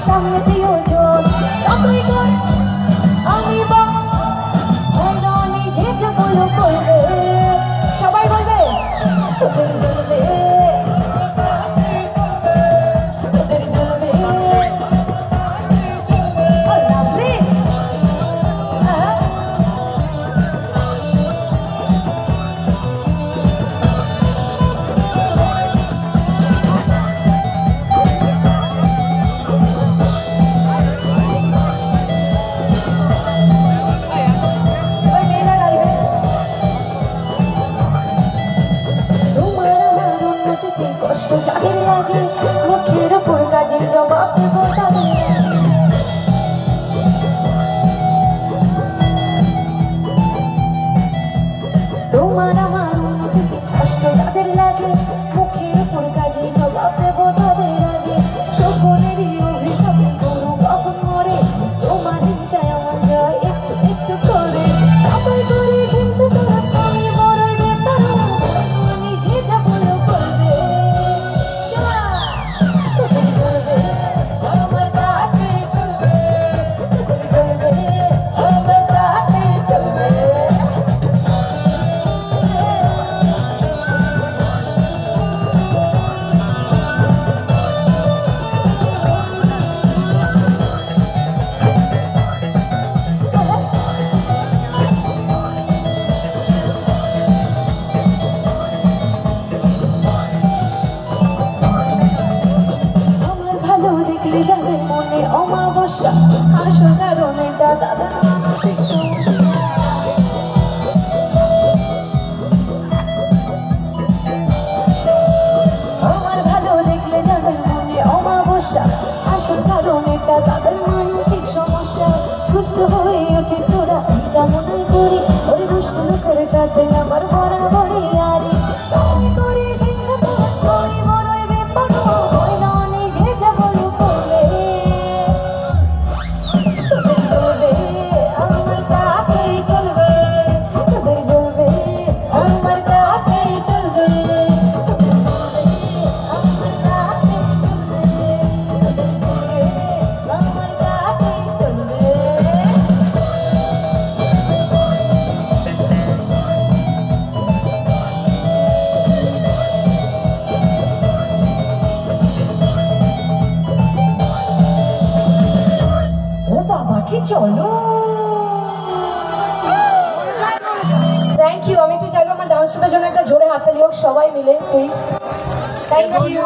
সামনে প্রিয়জন যতই কর আমি বানি যে যা বলো করবে সবাই বলবে তোদের জ্বলবে তোদের জ্বলবে লাভলি কষ্ট যাদের লাগে মুখের উপর কাজে জবাব দেব তাদের তোমার আমার উন্নতিতে কষ্ট যাদের লাগে মুখের উপর কাজে জবাব দেব তাদের আগে সকলেরই অভিশাপে কোনো কখন মরে তোমার হিংসায় আমার যায় একটু একটু করে তারপর করে হিংসা তোরা আমি বড়ই বেপার আমি যে যা বলো করবে যাদের মনে অমাবস্যা আসল কারণ এটা তাদের মানসিক সমস্যা আমার ভালো দেখলে যাদের মনে অমাবস্যা আসল কারণ এটা তাদের মানসিক সমস্যা সুস্থ হয়ে উঠিস তোরা এই কামনা করি ওই দুষ্ট লোকের সাথে আমার বরাবরই আরে তুমি করিস হিংসা তোরা করি বড়ই বেপরোয়া ওই ননি যে যা বলো করবে তোদের জ্বলবে আমার কাকেই চলবে তোদের জ্বলবে আমার কাকেই চলবে তোদের জ্বলবে আমার কাকেই চলবে তোদের জ্বলবে আমার কাকেই চলবে বাবা কি চলো থ্যাংক ইউ আমি একটু চাইবো আমার ডান্স ট্রুপের জন্য একটা জোরে হাততালি হোক সবাই মিলে প্লিজ থ্যাংক ইউ